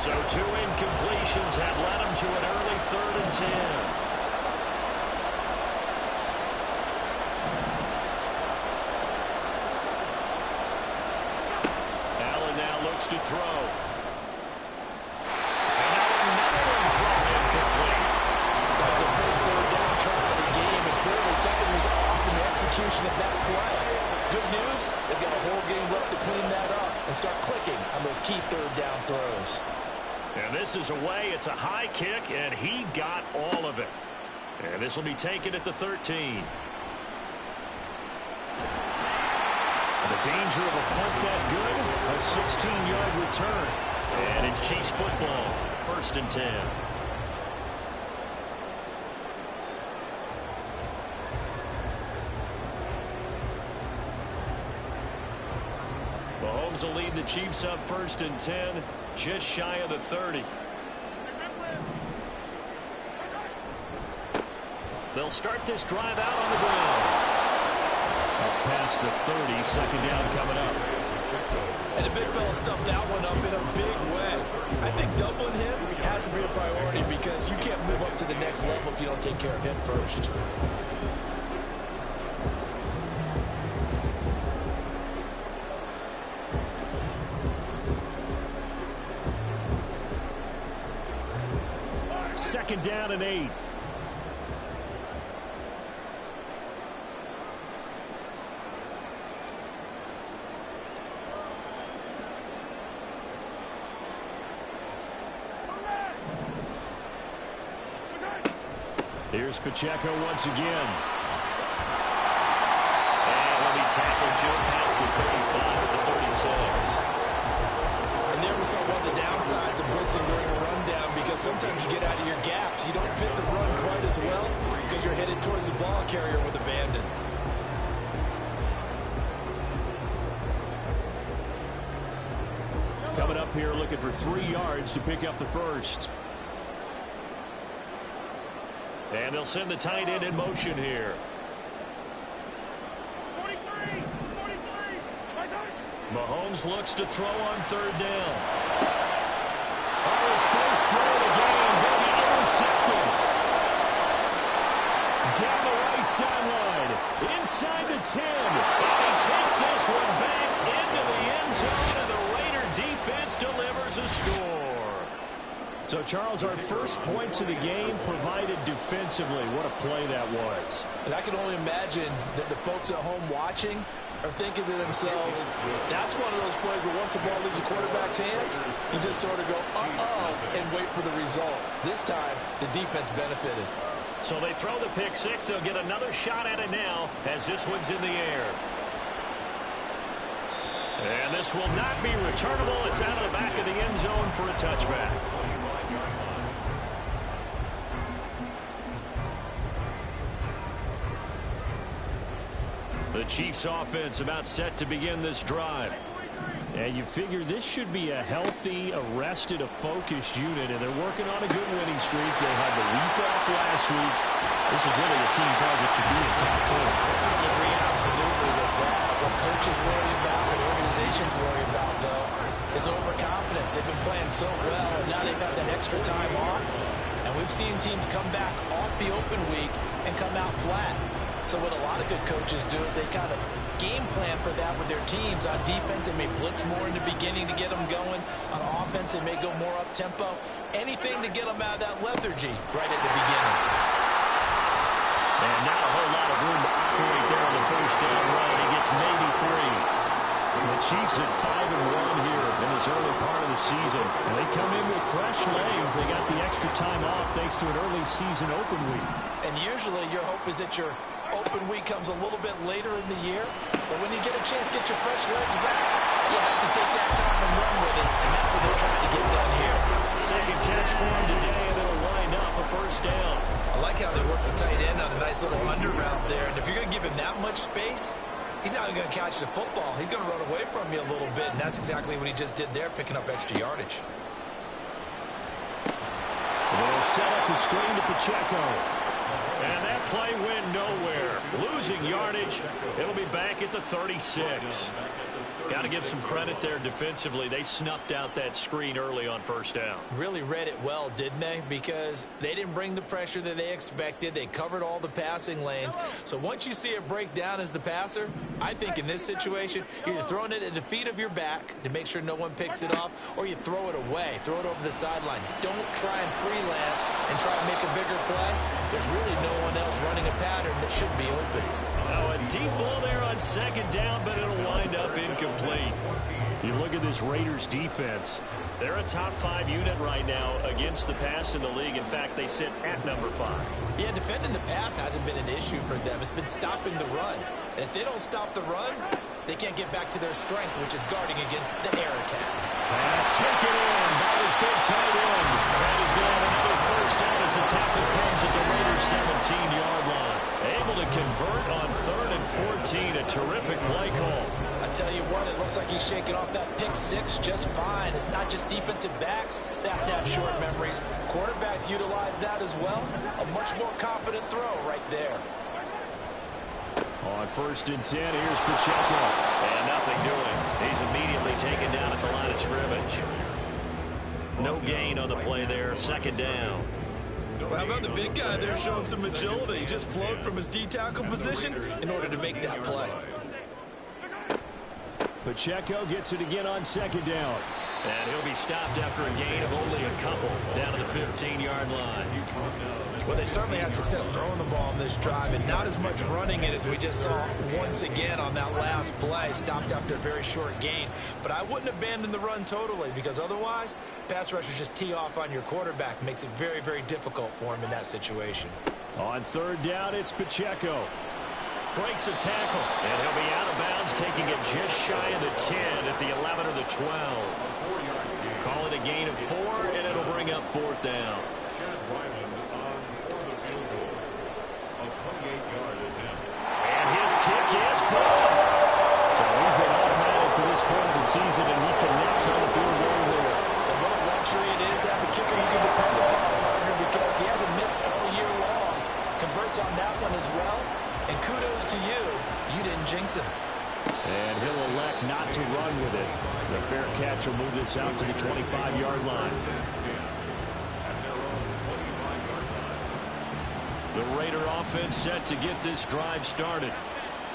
So 2 incompletions have led him to an early 3rd and 10. Allen now looks to throw. And now another one thrown incomplete. That's the first 3rd down try of the game, and clearly something was off in the execution of that play. Good news, they've got a whole game left to clean that up and start clicking on those key 3rd down throws. And this is away. It's a high kick, and he got all of it. And this will be taken at the 13. The danger of a punt that good, a 16-yard return. And it's Chiefs football, 1st and 10. Mahomes will lead the Chiefs up 1st and 10, just shy of the 30. They'll start this drive out on the ground. Up past the 30, 2nd down coming up. And the big fella stuffed that one up in a big way. I think doubling him has to be a priority because you can't move up to the next level if you don't take care of him first. Second down and 8. Here's Pacheco once again. And he'll be tackled just past the 35 at the 36. And there we saw one of the downsides of blitzing during a rundown because sometimes you get out of your gaps. You don't fit the run quite as well because you're headed towards the ball carrier with abandon. Coming up here looking for 3 yards to pick up the first. And they'll send the tight end in motion here. 43. Mahomes looks to throw on 3rd down. On his first throw of the game, but he intercepted. Down the right sideline, inside the 10. And he takes this one back into the end zone, and the Raider defense delivers a score. So, Charles, our first points of the game provided defensively. What a play that was. And I can only imagine that the folks at home watching are thinking to themselves, that's one of those plays where once the ball leaves the quarterback's hands, you just sort of go, uh-oh, and wait for the result. This time, the defense benefited. So they throw the pick 6. They'll get another shot at it now as this one's in the air. And this will not be returnable. It's out of the back of the end zone for a touchback. The Chiefs offense about set to begin this drive. And you figure this should be a healthy, arrested, a focused unit, and they're working on a good winning streak. They had the week off last week. This is really a team, Charles, that should be in top 4. I agree absolutely with that. What coaches worry about, what organizations worry about, though, is overconfidence. They've been playing so well, and now they've got that extra time off. And we've seen teams come back off the open week and come out flat. So what a lot of good coaches do is they kind of game plan for that with their teams. On defense, they may blitz more in the beginning to get them going. On offense, they may go more up-tempo. Anything to get them out of that lethargy right at the beginning. And not a whole lot of room to operate there on the first down run. He gets maybe 3. The Chiefs at 5-1 here in this early part of the season. And they come in with fresh legs. They got the extra time off thanks to an early season open week. And usually your hope is that your open week comes a little bit later in the year. But when you get a chance to get your fresh legs back, you have to take that time and run with it. And that's what they're trying to get done here. Second catch for him today, and it'll wind up a first down. I like how they work the tight end on a nice little under route there. And if you're going to give him that much space, he's not going to catch the football. He's going to run away from you a little bit, and that's exactly what he just did there, picking up extra yardage. They'll set up the screen to Pacheco. And that play went nowhere. Losing yardage. It'll be back at the 36. Got to give some credit there defensively. They snuffed out that screen early on first down. Really read it well, didn't they? Because they didn't bring the pressure that they expected. They covered all the passing lanes. So once you see it break down as the passer, I think in this situation, you're either throwing it at the feet of your back to make sure no one picks it off, or you throw it away, throw it over the sideline. Don't try and freelance and try and make a bigger play. There's really no one else running a pattern that should be open. Oh, a deep ball there on second down, but it'll wind up incomplete. You look at this Raiders defense. They're a top 5 unit right now against the pass in the league. In fact, they sit at number 5. Yeah, defending the pass hasn't been an issue for them. It's been stopping the run. And if they don't stop the run, they can't get back to their strength, which is guarding against the air attack. Pass taken in by his big tight end. That is going to have another first down as the tackle comes at the Raiders' 17-yard line. Able to convert on 3rd and 14. A terrific play call. I tell you what, it looks like he's shaking off that pick six just fine. It's not just defensive backs that have to have short memories. Quarterbacks utilize that as well. A much more confident throw right there. On 1st and 10, here's Pacheco. And nothing doing. He's immediately taken down at the line of scrimmage. No gain on the play there. 2nd down. Well, how about the big guy there showing some agility? He just flowed from his D-tackle position in order to make that play. Pacheco gets it again on 2nd down. And he'll be stopped after a gain of only a couple down to the 15-yard line. Well, they certainly had success throwing the ball on this drive and not as much running it as we just saw once again on that last play. Stopped after a very short gain. But I wouldn't abandon the run totally, because otherwise, pass rushers just tee off on your quarterback. Makes it very, very difficult for him in that situation. On 3rd down, it's Pacheco. Breaks a tackle, and he'll be out of bounds, taking it just shy of the 10 at the 11 or the 12. Call it a gain of 4, and it'll bring up 4th down. And his kick is good. So he's been automatic to this point of the season, and he connects on the field goal there. And what a luxury it is to have a kicker you can depend upon, partner, because he hasn't missed all year long. Converts on that one as well. And kudos to you. You didn't jinx him. And he'll elect not to run with it. The fair catch will move this out to the 25-yard line. The Raider offense set to get this drive started.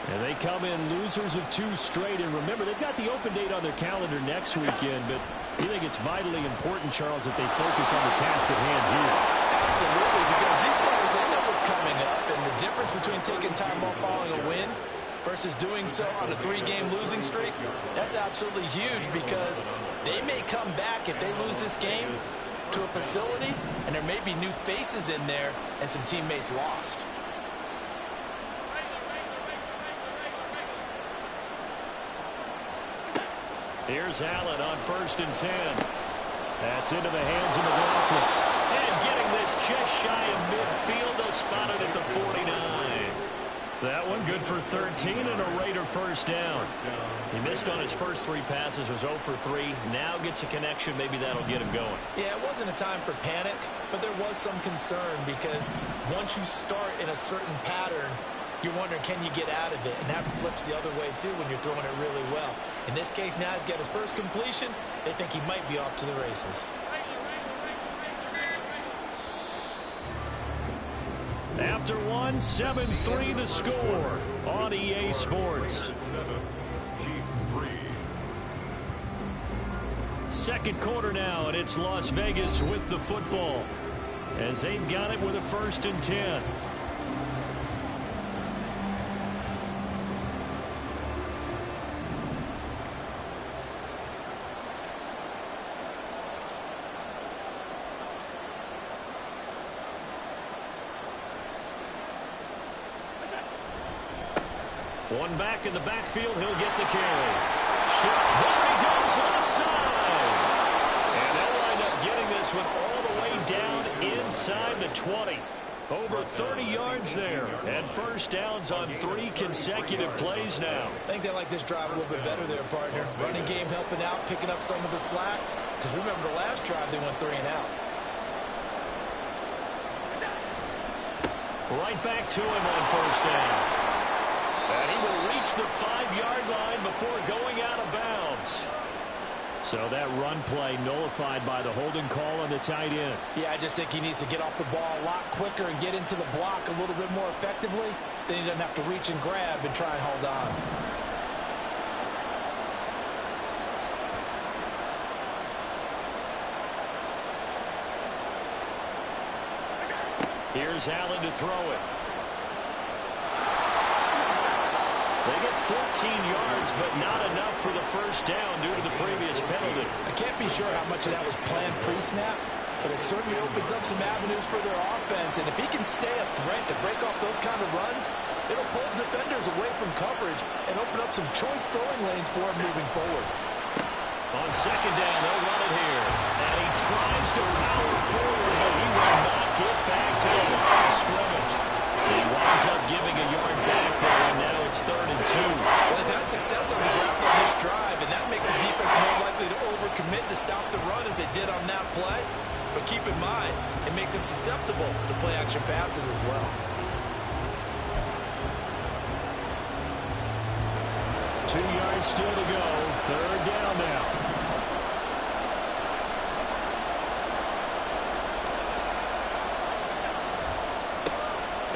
And they come in losers of 2 straight. And remember, they've got the open date on their calendar next weekend. But you think it's vitally important, Charles, that they focus on the task at hand here? Absolutely, because these players, they know what's coming up. And the difference between taking time off following a win versus doing so on a 3-game losing streak, that's absolutely huge, because they may come back if they lose this game to a facility, and there may be new faces in there and some teammates lost. Here's Allen on 1st and 10. That's into the hands of McLaughlin. And getting this just shy of midfield, they'll spot it at the 49. That one good for 13 and a Raider first down. He missed on his first 3 passes, was 0 for 3. Now gets a connection. Maybe that'll get him going. Yeah, it wasn't a time for panic, but there was some concern, because once you start in a certain pattern, you're wondering, can you get out of it? And that flips the other way, too, when you're throwing it really well. In this case, now he's got his first completion. They think he might be off to the races. After 1, 7-3 the score on EA Sports. Second quarter now, and it's Las Vegas with the football, as they've got it with a 1st and 10. One back in the backfield, he'll get the carry. There he goes offside. And they'll wind up getting this one all the way down inside the 20. Over 30 yards there. And first downs on 3 consecutive plays now. I think they like this drive a little bit better there, partner. Running game helping out, picking up some of the slack. Because remember, the last drive, they went 3 and out. Right back to him on first down. And he will reach the 5-yard line before going out of bounds. yards. So that run play nullified by the holding call on the tight end. Yeah, I just think he needs to get off the ball a lot quicker and get into the block a little bit more effectively. Then he doesn't have to reach and grab and try and hold on. Here's Allen to throw it. They get 14 yards, but not enough for the first down due to the previous penalty. I can't be sure how much of that was planned pre-snap, but it certainly opens up some avenues for their offense. And if he can stay a threat to break off those kind of runs, it'll pull defenders away from coverage and open up some choice throwing lanes for him moving forward. On second down, they'll run it here. And he tries to power forward, but he will not get back to the line of scrimmage. He winds up giving a yard back there, and now it's 3rd and 2. Well, they've had success on the ground on this drive, and that makes the defense more likely to overcommit to stop the run as they did on that play. But keep in mind, it makes them susceptible to play-action passes as well. 2 yards still to go. 3rd down now.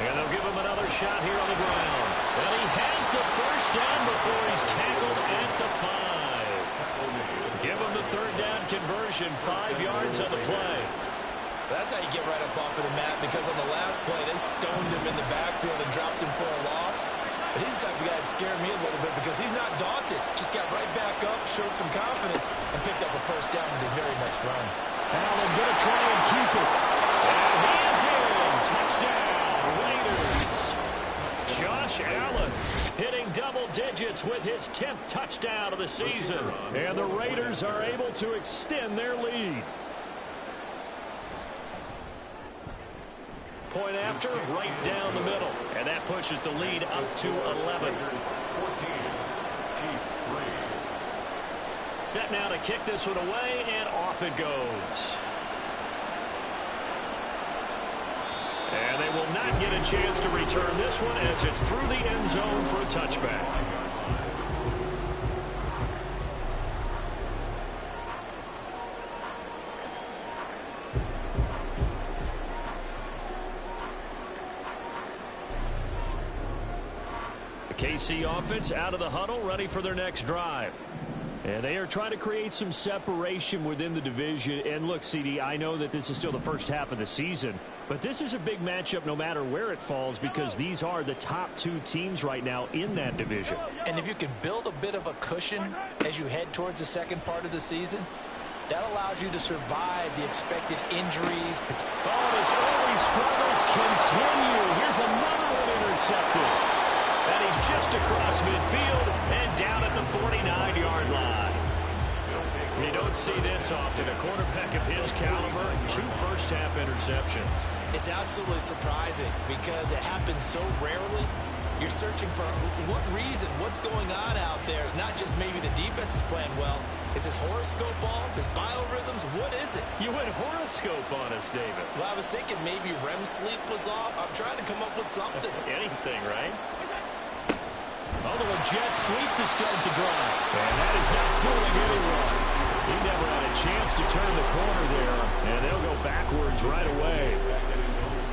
And they'll give him another shot here on the ground. And he has the first down before he's tackled at the 5. Give him the 3rd down conversion. 5 yards on the play. That's how you get right up off of the mat, because on the last play, they stoned him in the backfield and dropped him for a loss. But he's the type of guy that scared me a little bit because he's not daunted. Just got right back up, showed some confidence, and picked up a first down with his very next run. Allen going to try and keep it. And he is in. Touchdown, Raiders. Josh Allen hitting double digits with his 10th touchdown of the season. And the Raiders are able to extend their lead. Point after, right down the middle. And that pushes the lead up to 11. Set now to kick this one away, and off it goes. And they will not get a chance to return this one as it's through the end zone for a touchback. The KC offense out of the huddle, ready for their next drive. And they are trying to create some separation within the division. And look, CD, I know that this is still the first half of the season, but this is a big matchup no matter where it falls, because these are the top 2 teams right now in that division. And if you can build a bit of a cushion as you head towards the second part of the season, that allows you to survive the expected injuries. Oh, his early struggles continue. Here's another one intercepted. And he's just across midfield and down at the 49-yard line. You don't see this often. A quarterback of his caliber, 2 first-half interceptions. It's absolutely surprising because it happens so rarely. You're searching for what reason, what's going on out there. It's not just maybe the defense is playing well. Is his horoscope off? His biorhythms? What is it? You went horoscope on us, David. Well, I was thinking maybe REM sleep was off. I'm trying to come up with something. Anything, right? Oh, the jet sweep to start the drive. And that is not fooling anyone. He never had a chance to turn the corner there, and they'll go backwards right away.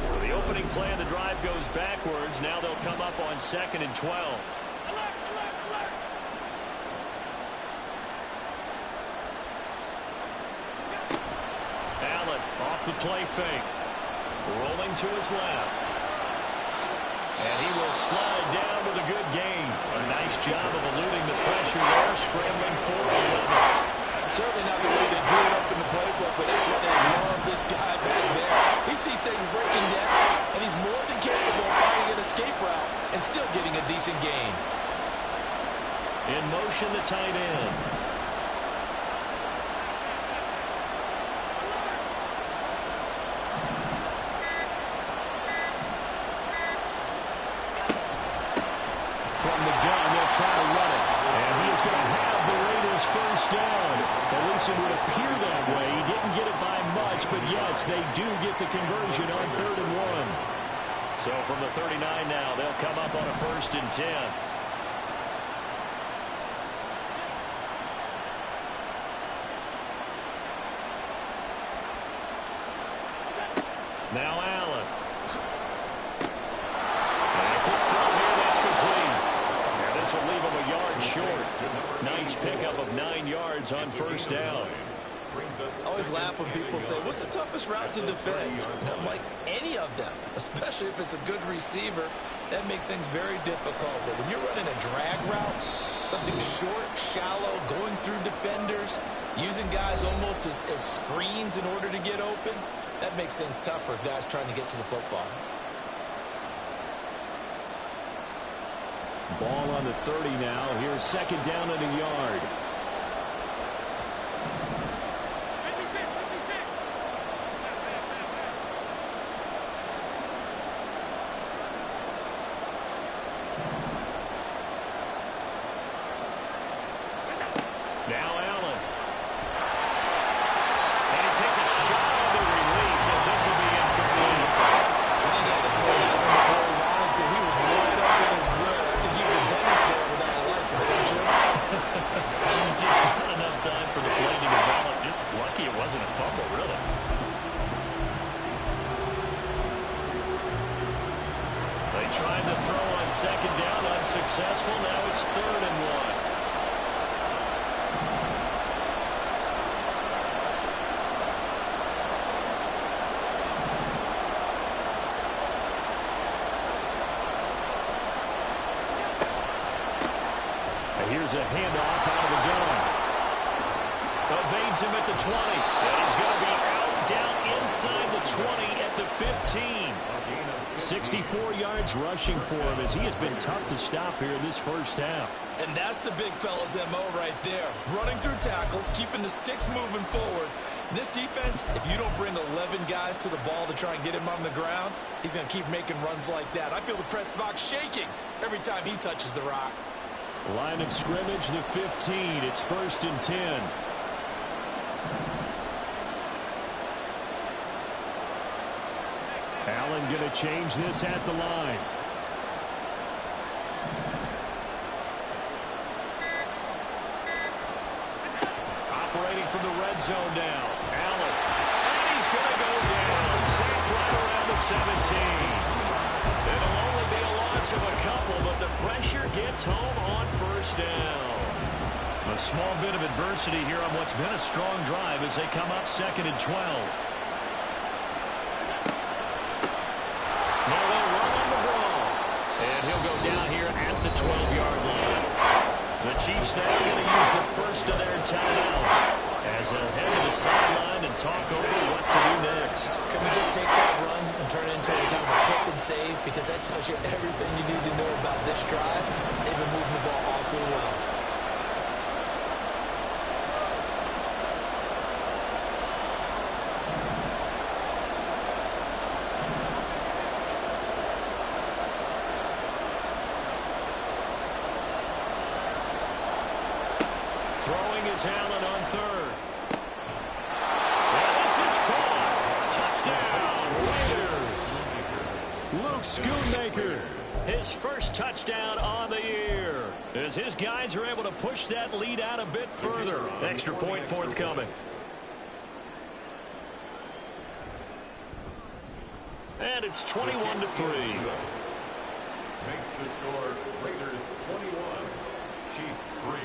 So the opening play of the drive goes backwards. Now they'll come up on 2nd and 12. Allen off the play fake. Rolling to his left. And he will slide down with a good gain. A nice job of eluding the pressure there, scrambling for 11. Certainly not the way they drew it up in the playbook, but that's why they love this guy back there. He sees things breaking down, and he's more than capable of finding an escape route and still getting a decent gain. In motion, the tight end. From the gun, they'll try to run it. And he is going to have the Raiders first down. At least it would appear that way. He didn't get it by much, but yes, they do get the conversion on 3rd and 1. So from the 39 now, they'll come up on a 1st and 10. Now Allen. And a quick throw here, that's complete. And this will leave him a yard short. Nice pickup of 9 yards on first down. I always laugh when people say, what's the toughest route to defend? And I'm like, any of them, especially if it's a good receiver. That makes things very difficult. But when you're running a drag route, something short, shallow, going through defenders, using guys almost as screens in order to get open, that makes things tough for guys trying to get to the football. Ball on the 30 now. Here's second down and a yard. Now Allen. And he takes a shot on the release as this will be incomplete. I think he had to pull that one before he wanted to. He was right up in his grill. I think he was a dentist there without a license, don't you? Just not enough time for the play to develop. Just lucky it wasn't a fumble, really. They tried to throw on second down, unsuccessful. Now it's 3rd and 1. Here's a handoff out of the gun. Evades him at the 20. And he's going to be out down inside the 20 at the 15. 64 yards rushing for him as he has been tough to stop here in this first half. And that's the big fella's MO right there. Running through tackles, keeping the sticks moving forward. This defense, if you don't bring 11 guys to the ball to try and get him on the ground, he's going to keep making runs like that. I feel the press box shaking every time he touches the rock. Line of scrimmage, the 15. It's 1st and 10. Allen going to change this at the line. Operating from the red zone now. Allen. And he's going to go down. Sacked right around the 17. It'll only be a loss of a couple, but the pressure gets home on first down. A small bit of adversity here on what's been a strong drive as they come up 2nd and 12. Now they'll run on the ball. And he'll go down here at the 12-yard line. The Chiefs now going to use the first of their timeouts as they'll head to the sideline and talk over what to do next. Can we just take that run and turn it into a kind of a clip and save? Because that tells you everything you need to know about this drive. They've been moving the ball awfully well. Throwing is Allen on 3rd. And this is caught. Touchdown, Raiders. Luke Schoonmaker, his first touchdown on the year, as his guys are able to push that lead out a bit further. Extra point forthcoming. And it's 21-3. Makes the score Raiders 21, Chiefs 3.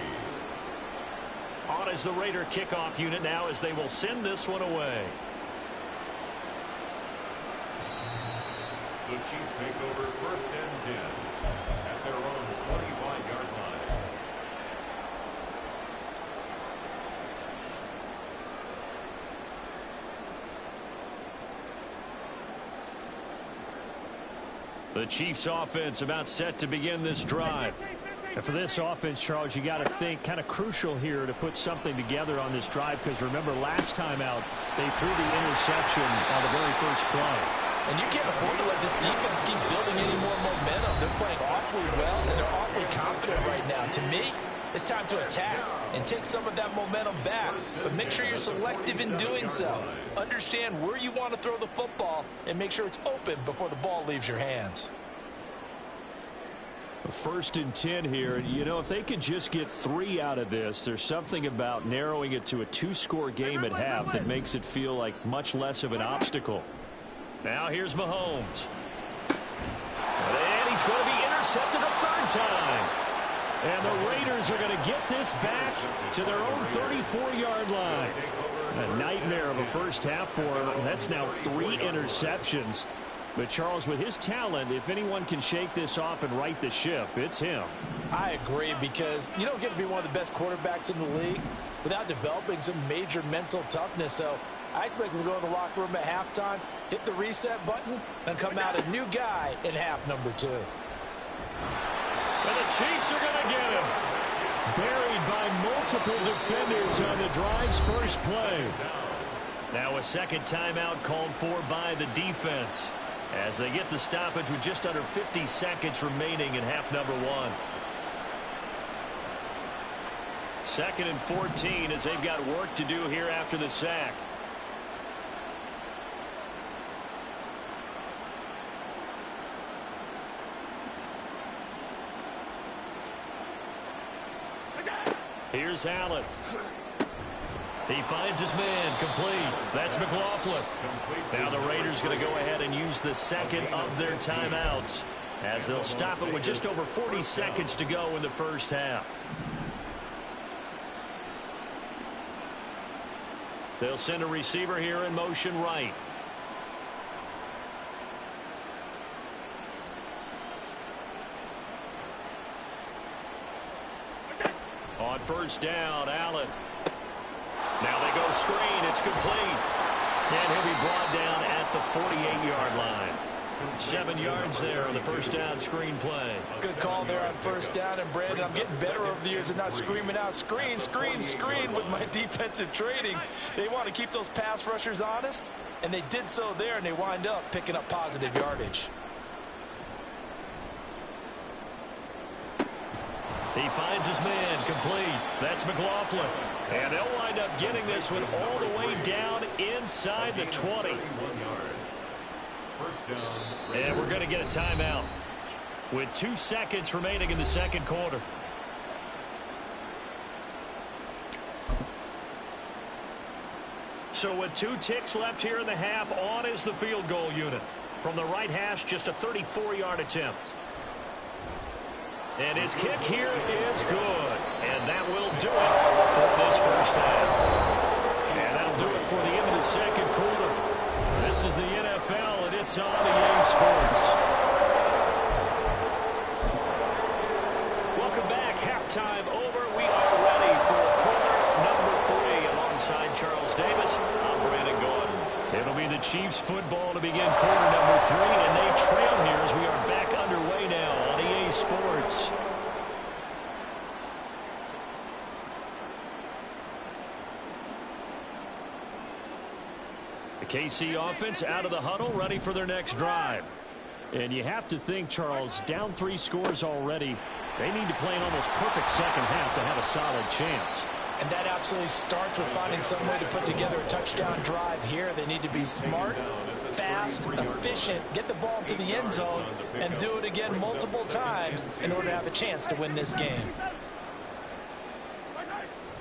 On is the Raider kickoff unit now as they will send this one away. The Chiefs make over 1st and 10 at their own 25-yard line. The Chiefs offense about set to begin this drive. And for this offense, Charles, you got to think kind of crucial here to put something together on this drive, because remember last time out they threw the interception on the very first play. And you can't afford to let this defense keep building any more momentum. They're playing awfully well, and they're awfully confident right now. To me, it's time to attack and take some of that momentum back. But make sure you're selective in doing so. Understand where you want to throw the football and make sure it's open before the ball leaves your hands. 1st and 10 here. You know, if they could just get 3 out of this, there's something about narrowing it to a 2-score game at half that makes it feel like much less of an obstacle. Now here's Mahomes. And he's going to be intercepted a third time. And the Raiders are going to get this back to their own 34-yard line. A nightmare of a first half for him. That's now 3 interceptions. But, Charles, with his talent, if anyone can shake this off and right the ship, it's him. I agree, because you don't get to be one of the best quarterbacks in the league without developing some major mental toughness. So I expect him to go in the locker room at halftime, hit the reset button, and come out a new guy in half number 2. And the Chiefs are going to get him. Buried by multiple defenders on the drive's first play. Now a second timeout called for by the defense as they get the stoppage with just under 50 seconds remaining in half number 1. 2nd and 14 as they've got work to do here after the sack. Here's Allen. He finds his man, complete. That's McLaughlin. Now the Raiders going to go ahead and use the second of their timeouts as they'll stop it with just over 40 seconds to go in the first half. They'll send a receiver here in motion right. On first down, Allen. Now they go screen. It's complete. And he'll be brought down at the 48-yard line. 7 yards there on the first down screen play. Good call there on first down. And, Brandon, I'm getting better over the years and not screaming out screen, screen, screen with my defensive training. They want to keep those pass rushers honest, and they did so there, and they wind up picking up positive yardage. He finds his man, complete. That's McLaughlin. And they'll wind up getting this one all the way down inside the 20. And we're going to get a timeout with 2 seconds remaining in the second quarter. So with 2 ticks left here in the half, on is the field goal unit. From the right hash, just a 34-yard attempt. And his kick here is good. And that will do it for this first half. And that'll do it for the end of the second quarter. This is the NFL, and it's on EA Sports. Welcome back. Halftime over. We are ready for quarter number 3. Alongside Charles Davis, I'm Brandon Gordon. It'll be the Chiefs football to begin quarter number 3, and they trail here as we are back underway now on EA Sports. The KC offense out of the huddle, ready for their next drive. And you have to think, Charles, down 3 scores already. They need to play an almost perfect second half to have a solid chance. And that absolutely starts with finding some way to put together a touchdown drive here. They need to be smart, fast, efficient, get the ball to the end zone, and do it again multiple times in order to have a chance to win this game.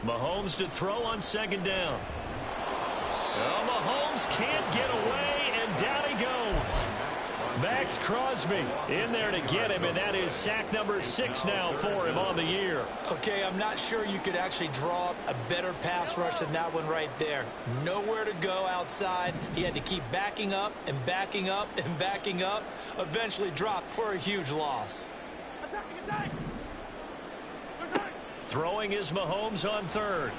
Mahomes to throw on second down. Oh, Mahomes can't get away, and down he goes. Max Crosby in there to get him, and that is sack number 6 now for him on the year. Okay, I'm not sure you could actually draw up a better pass rush than that one right there. Nowhere to go outside. He had to keep backing up and backing up and backing up. Eventually dropped for a huge loss. Throwing is Mahomes on third.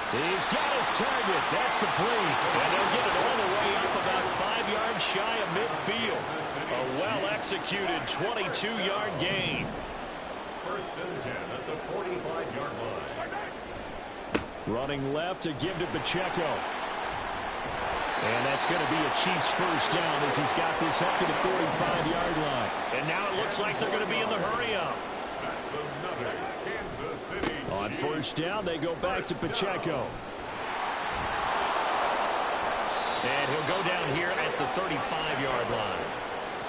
He's got his target. That's complete. And they'll get it all the way up about 5 yards shy of midfield. A well-executed 22-yard gain. First and 10 at the 45-yard line. Running left to give to Pacheco. And that's going to be a Chiefs first down as he's got this up to the 45-yard line. And now it looks like they're going to be in the hurry-up. That's another Kansas City On first down, they go back to Pacheco. And he'll go down here at the 35-yard line.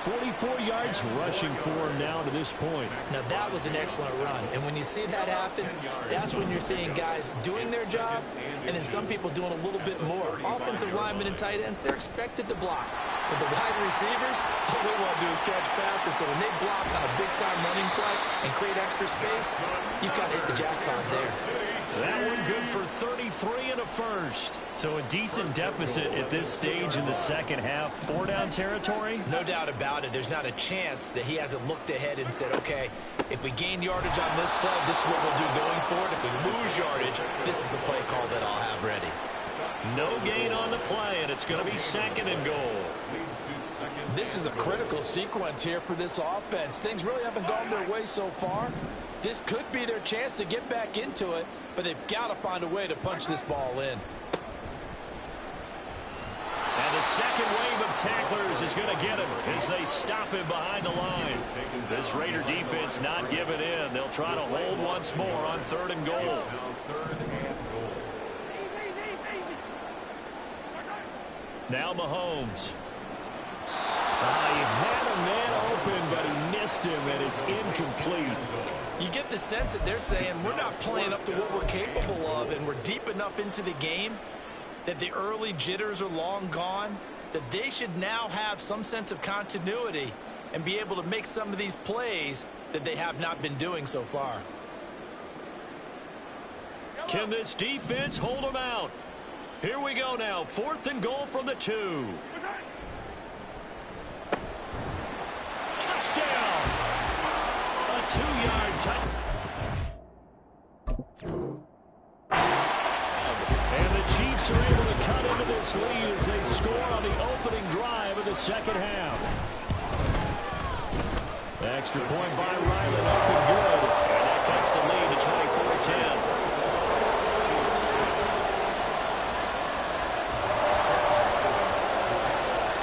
44 yards rushing for him now to this point. Now, that was an excellent run. And when you see that happen, that's when you're seeing guys doing their job and then some people doing a little bit more. Offensive linemen and tight ends, they're expected to block. But the wide receivers, all they want to do is catch passes. So when they block on a big-time running play and create extra space, you've got to hit the jackpot there. That one good for 33 and a first. So a decent deficit at this stage in the second half. 4-down territory? No doubt about it. There's not a chance that he hasn't looked ahead and said, okay, if we gain yardage on this play, this is what we'll do going forward. If we lose yardage, this is the play call that I'll have ready. No gain on the play, and it's going to be 2nd and goal. This is a critical sequence here for this offense. Things really haven't gone their way so far. This could be their chance to get back into it, but they've got to find a way to punch this ball in. And the second wave of tacklers is going to get him as they stop him behind the line. This Raider defense not giving in. They'll try to hold once more on 3rd and goal. Now Mahomes. He had a man open, but he missed him, and it's incomplete. You get the sense that they're saying we're not playing up to what we're capable of, and we're deep enough into the game that the early jitters are long gone, that they should now have some sense of continuity and be able to make some of these plays that they have not been doing so far. Can this defense hold them out? Here we go now. 4th and goal from the 2. Touchdown! A 2-yard touchdown. And the Chiefs are able to cut into this lead as they score on the opening drive of the second half. Extra point by Ryland up and good. And that cuts the lead to 24-10.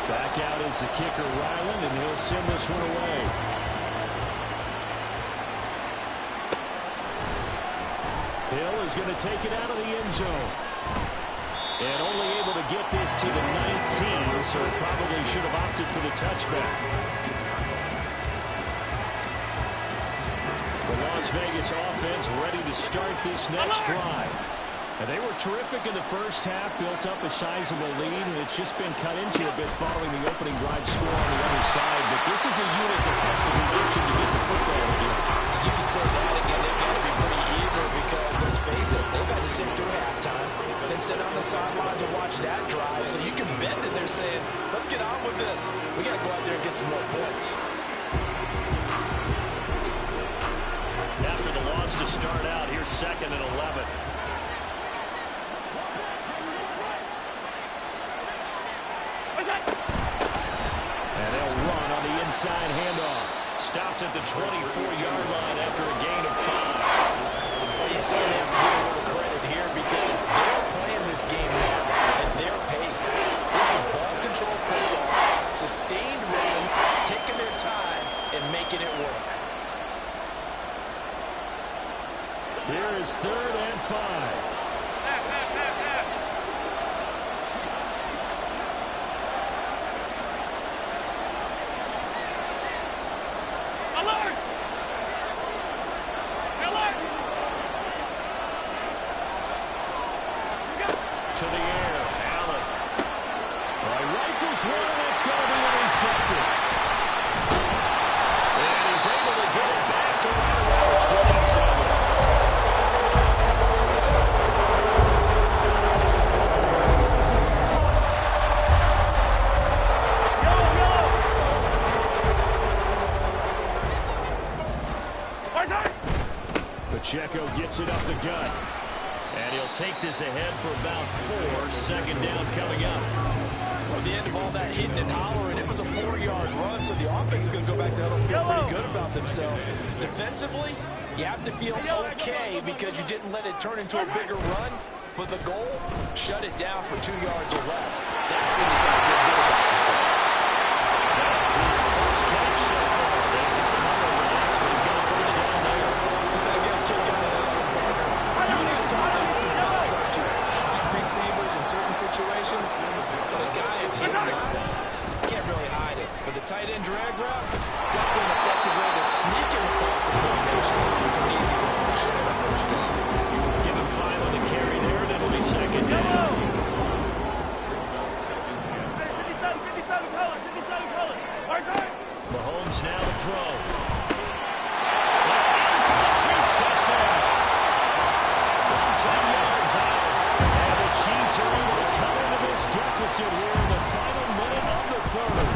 Back out is the kicker, Ryland, and he'll send this one away. Hill is going to take it out of the end zone. And only able to get this to the 19, so probably should have opted for the touchback. The Las Vegas offense ready to start this next drive. And they were terrific in the first half, built up a sizable lead, and it's just been cut into a bit following the opening drive score on the other side. But this is a unit that has to be itching to get the football again. You can say that again. They've got to be pretty eager because, let's face it, they've had to sit through halftime, then sit on the sidelines and watch that drive. So you can bet that they're saying, let's get on with this. We got to go out there and get some more points. After the loss to start out, here's 2nd and 11. And they'll run on the inside handoff. Stopped at the 24-yard line after a gain of 5. Well, you certainly have to give a little credit here because they're playing this game now at their pace. This is ball control football, sustained runs, taking their time and making it work. Here is 3rd and 5. To the air, Allen. Rifles one, that's going to be intercepted. And he's able to get it back to right around the 27. Pacheco gets it up the gut. And he'll take this ahead for about 4. 2nd down coming up. At the end of all that hitting and hollering, it was a 4-yard run, so the offense is going to go back there and feel pretty good about themselves. Defensively, you have to feel okay because you didn't let it turn into a bigger run, but the goal, shut it down for 2 yards or less. That's when you start to feel good about yourselves. His first catch so far. They've got him on over that, so he's got a first down there. That guy kicked out of that one, partner. You and I talked about trying to hide receivers in certain situations, but a guy of his size can't really hide it. But the tight end drag route, definitely an effective way to sneak him across the formation for an easy completion and a first down. Give him 5 on the carry there, and it'll be second down. Mahomes now to throw. And for the Chiefs touchdown. From 10 yards out. And the Chiefs are able to come into this deficit here in the final minute of the third.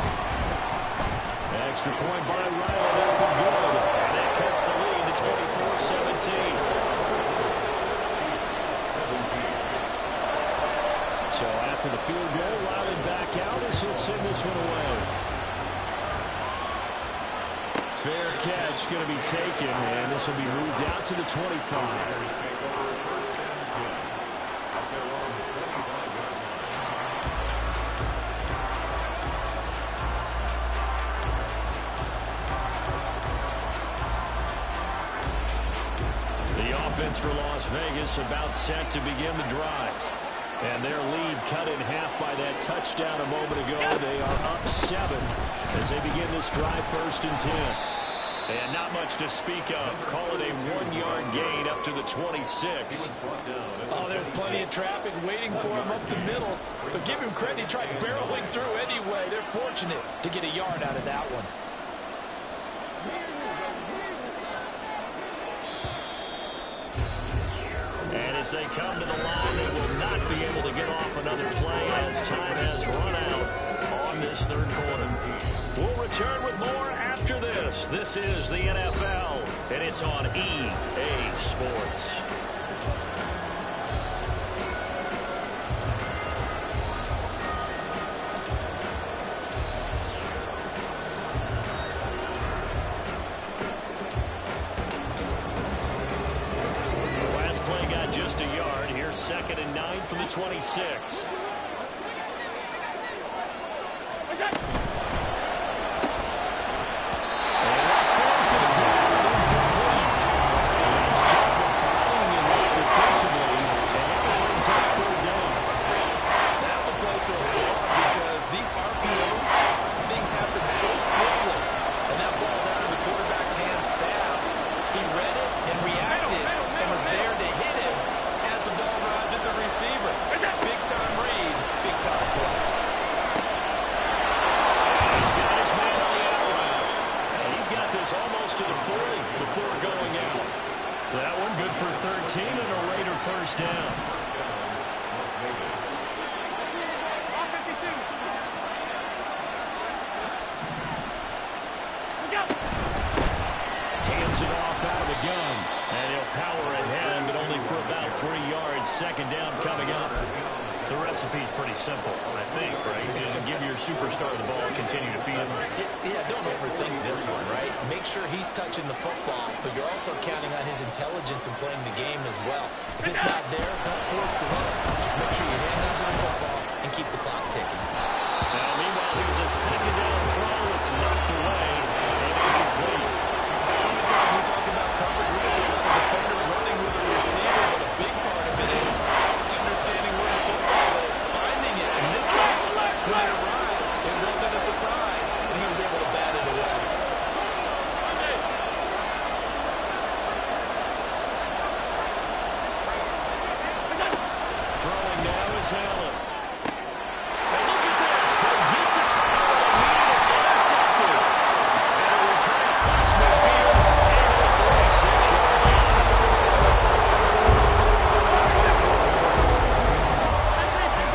Extra point by Riley up and good. And that cuts the lead to 24-17. So after the field goal, Riley back out as he'll send this one away. Fair catch going to be taken, and this will be moved out to the 25. The offense for Las Vegas about set to begin the drive. And their lead cut in half by that touchdown a moment ago. They are up 7 as they begin this drive 1st and 10. And not much to speak of. Call it a 1-yard gain up to the 26. Oh, there's plenty of traffic waiting for him up the middle. But give him credit, he tried barreling through anyway. They're fortunate to get a yard out of that one. And as they come to the line, they will not be able to get off another play as time has run out on this third quarter. We'll return with more after this. This is the NFL, and it's on EA Sports. Just a yard. Here's 2nd and 9 from the 26. Almost to the 40 before going out. That one good for 13 and a Raider first down. Hands it off out of the gun. And he'll power ahead, but only for about 3 yards. 2nd down coming up. The recipe's pretty simple, I think, right? Just give your superstar the ball, continue to feed him. Yeah, don't overthink this one, right? Make sure he's touching the football, but you're also counting on his intelligence in playing the game as well. If it's not there, don't force the run. Just make sure you hang on to the football and keep the clock ticking. Now, meanwhile, here's a 2nd down throw. It's knocked away and incomplete. Sometimes we talk about coverage. We just talk about the defender running with a receiver, but a big part of it is understanding where the football is, finding it. In this case, when it arrived, it wasn't a surprise, and he was able to bat it away. Throwing now is Allen. And look at this. They get the turnover they need. It's intercepted. And a return across midfield. And a 46-yard line.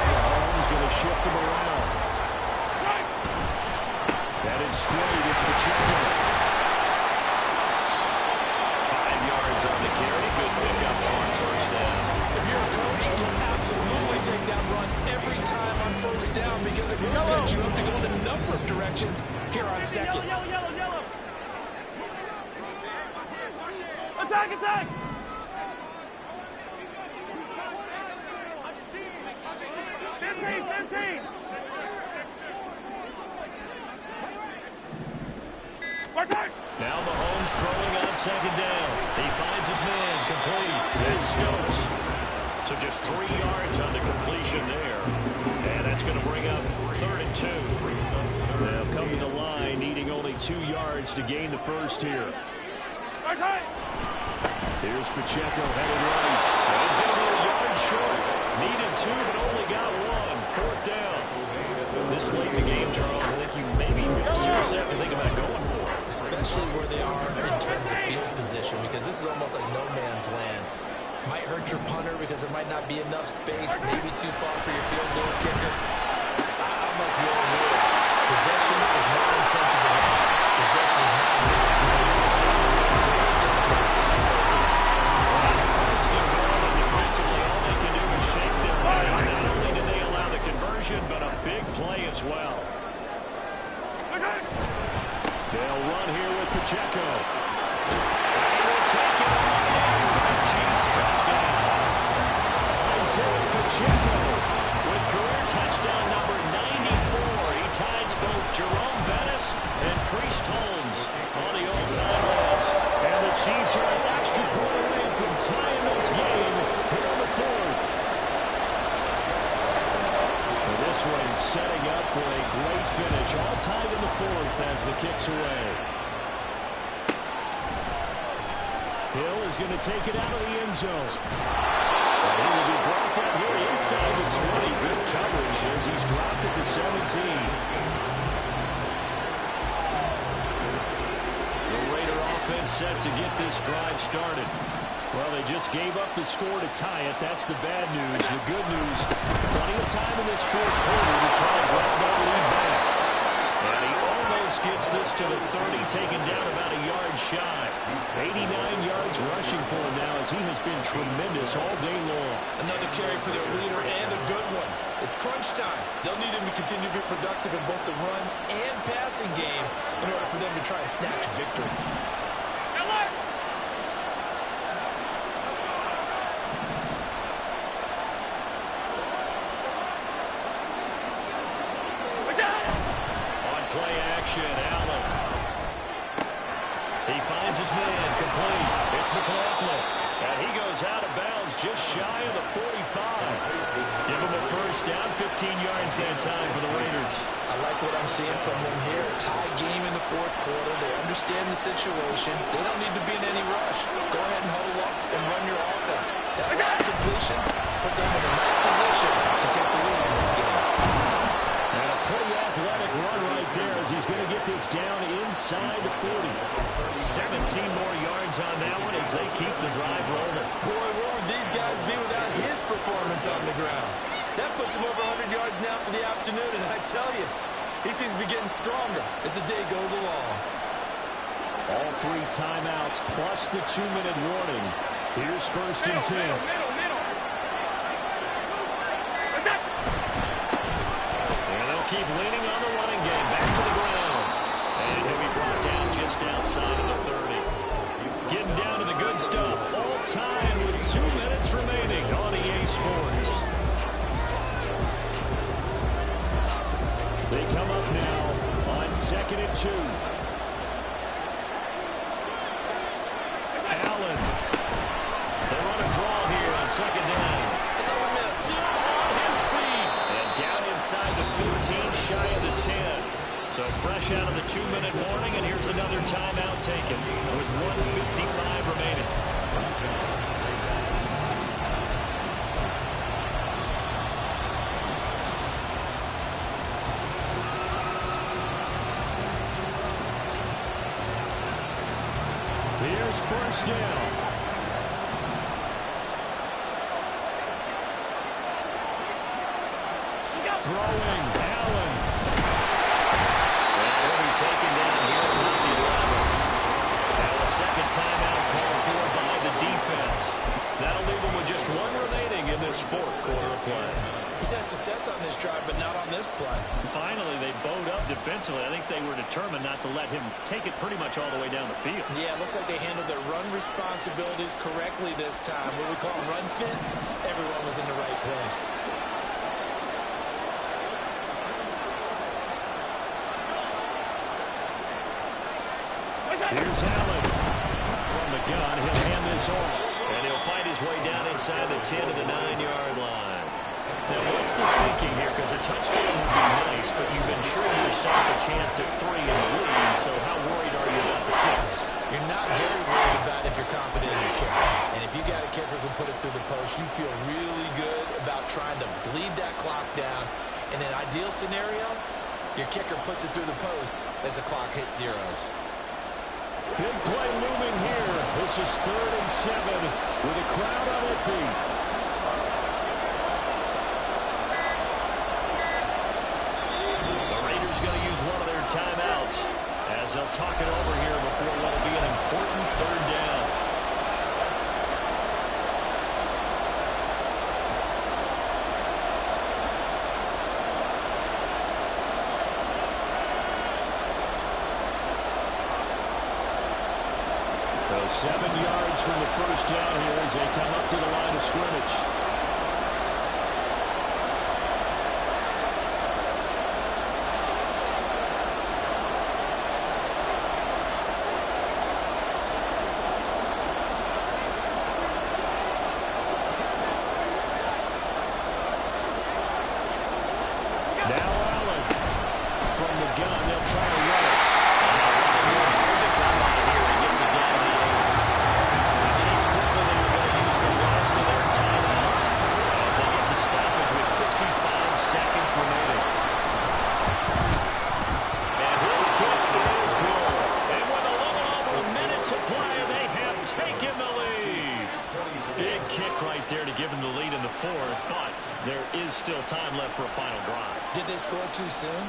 Mahomes going to shift him around. Headed straight. It's Pacheco. 5 yards on the carry. Good pickup on first down. If you're a coach, you'll absolutely take that run every time on first down because it will set you up to go in a number of directions here on 2nd. Yellow. Attack! 15! Now Mahomes throwing on 2nd down. He finds his man complete. That's Stokes. So So just 3 yards on the completion there. And that's going to bring up 3rd and 2. They'll come to the line, needing only 2 yards to gain the first here. Here's Pacheco headed right. He's going to be a yard short. Needed 2, but only got 1. 4th down. This late in the game, Charles, I think you maybe seriously have to think about going for it. Especially where they are in terms of field position, because this is almost like no man's land. Might hurt your punter because there might not be enough space, maybe too far for your field goal kicker. I'm like the old rule. Possession is not intensive enough. Possession is not intensive enough. First and goal, and defensively, all they can do is shake their heads. Not only did they allow the conversion, but a big play as well. They'll run here with Pacheco. They will take it on in for the Chiefs touchdown. Isaiah Pacheco with career touchdown number 94. He ties both Jerome Bettis and Priest Holmes on the all-time list. And the Chiefs are an extra point away from tying this game here in the 4th. This one setting up for a great finish. All tied in the 4th as the kick's away. Hill is going to take it out of the end zone. He will be brought down here inside the 20. Good coverage as he's dropped at the 17. The Raider offense set to get this drive started. Well, they just gave up the score to tie it. That's the bad news. The good news, plenty of time in this 4th quarter to try and grab that lead back. And he almost gets this to the 30, taken down about a yard shy. 89 yards rushing for him now as he has been tremendous all day long. Another carry for their leader and a good one. It's crunch time. They'll need him to continue to be productive in both the run and passing game in order for them to try and snatch victory. Allen. He finds his man, complete. It's McLaughlin. And he goes out of bounds just shy of the 45. Give him a first down, 15 yards that time for the Raiders. I like what I'm seeing from them here. Tie game in the 4th quarter. They understand the situation. They don't need to be in any rush. Go ahead and hold up and run your offense. That last completion put them in a nice position to take the lead in this game. And a pretty athletic run right there as he's going to get this down inside the 40. 17 more yards on that one as they keep the drive rolling. Boy, what would these guys be without his performance on the ground? That puts him over 100 yards now for the afternoon, and I tell you, he seems to be getting stronger as the day goes along. All 3 timeouts plus the 2-minute warning. Here's 1st and 10. And they'll keep leaning on the running game. Back to the ground. And he'll be brought down just outside of the 30. Getting down to the good stuff. All time with 2 minutes remaining on EA Sports. They come up now on 2nd and 2. Allen. They run a draw here on 2nd down. Another miss. On his feet. And down inside the 15, shy of the 10. So fresh out of the 2-minute warning, and here's another timeout taken with 1:55 remaining. Here's 1st down. Throwing, Allen. And he'll be taken down here by the 11. Now a second timeout called for by the defense. That'll leave them with just 1 remaining in this 4th quarter of play. He's had success on this drive, but not on this play. Finally, they bowed up defensively. I think they were determined not to let him take it pretty much all the way down the field. Yeah, it looks like they handled their run responsibilities correctly this time. What we call run fits, everyone was in the right place. Here's Allen. From the gun, he'll hand this off. And he'll find his his way down inside the 10 to the 9-yard line. Now, what's the thinking here? Because a touchdown would be nice, but you've ensured yourself a chance at 3 in the lead, so how worried are you about the 6? You're not very worried about if you're confident in your kicker. And if you got a kicker who put it through the post, you feel really good about trying to bleed that clock down. In an ideal scenario, your kicker puts it through the post as the clock hits zeros. Big play looming here. This is 3rd and 7 with a crowd on their feet. The Raiders going to use one of their timeouts as they'll talk it over here before what will be an important 3rd down. So 7 yards from the first down here as they come up to the line of scrimmage. Too soon?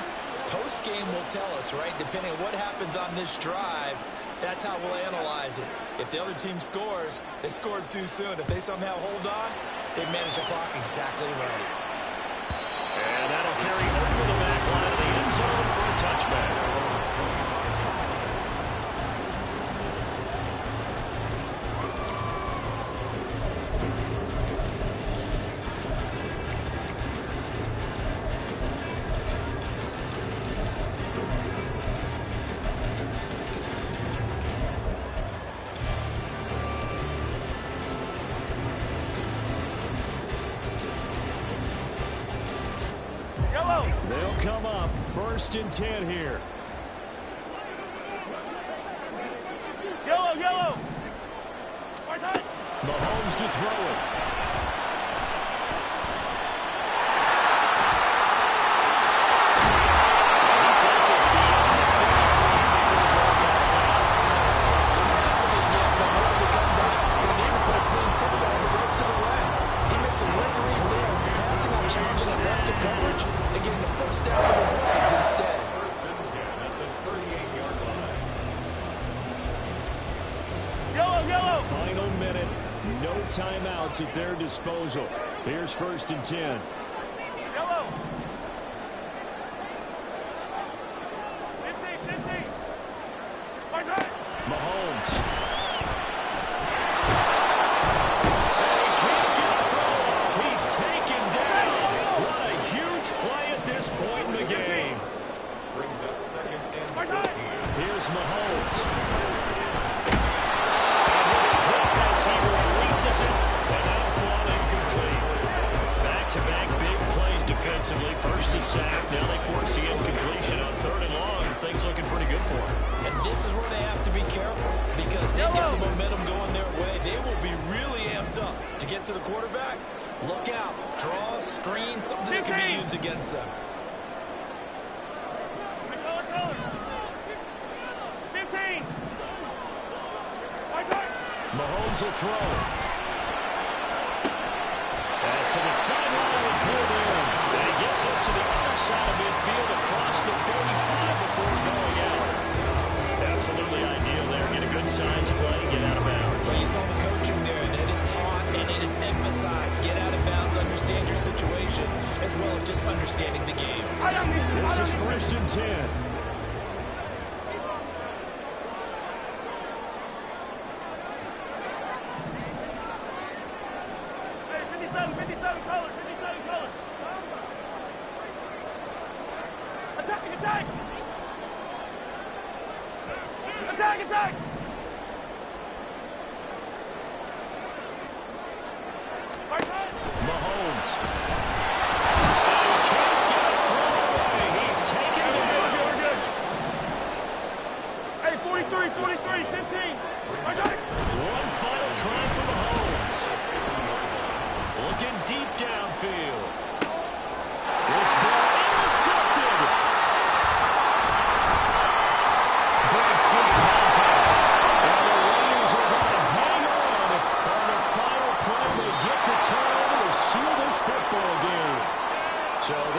Post-game will tell us, right? Depending on what happens on this drive, that's how we'll analyze it. If the other team scores, they scored too soon. If they somehow hold on, they manage the clock exactly right. And that'll carry over the back line of the end zone for a touchback. They'll come up 1st and 10 here. Yellow. Mahomes to throw it. He takes us beyond the 35. They need to put a clean football the rest of the way. He missed a great read there, passing on challenging a bracket coverage and getting the first down with his legs instead. 1st and 10 at the 38-yard line. Yellow. Final minute. No timeouts at their disposal. Here's 1st and 10. Yellow. 15. Mahomes. He's taken down. What a huge play at this point in the game. Brings up 2nd and 15. Here's Mahomes. As he releases it, and that'll fall incomplete. Back-to-back big plays defensively. First the sack, now they force the incompletion on 3rd and long. Things looking pretty good for them. And this is where they have to be careful because they've got the momentum going their way. They will be really amped up to get to the quarterback. Look out. Draw, screen, something that can be used against them. 15. Mahomes will throw. Pass to the sideline and pulled in. And he gets us to the other side of midfield across the 45 before going out. Absolutely ideal there. Get a good size play, get out of bounds. Well, you saw the coaching there. That is taught and it is emphasized. Get out of bounds, understand your situation, as well as just understanding the game. This is 1st and 10. Attack!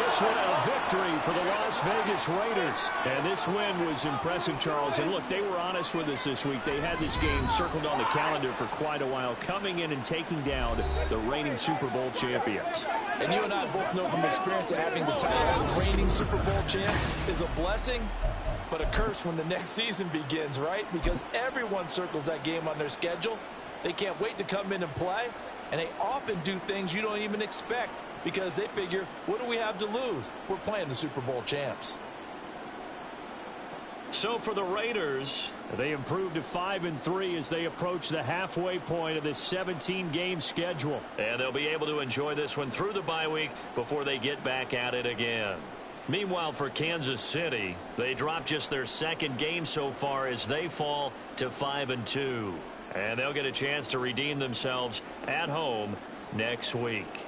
this one a victory for the Las Vegas Raiders. And this win was impressive, Charles. And look, they were honest with us this week. They had this game circled on the calendar for quite a while, coming in and taking down the reigning Super Bowl champions. And you and I both know from experience that having the title of reigning Super Bowl champs is a blessing, but a curse when the next season begins, right? Because everyone circles that game on their schedule. They can't wait to come in and play, and they often do things you don't even expect because they figure, what do we have to lose? We're playing the Super Bowl champs. So for the Raiders, they improved to 5-3 as they approach the halfway point of this 17-game schedule. And they'll be able to enjoy this one through the bye week before they get back at it again. Meanwhile, for Kansas City, they dropped just their second game so far as they fall to 5-2. And they'll get a chance to redeem themselves at home next week.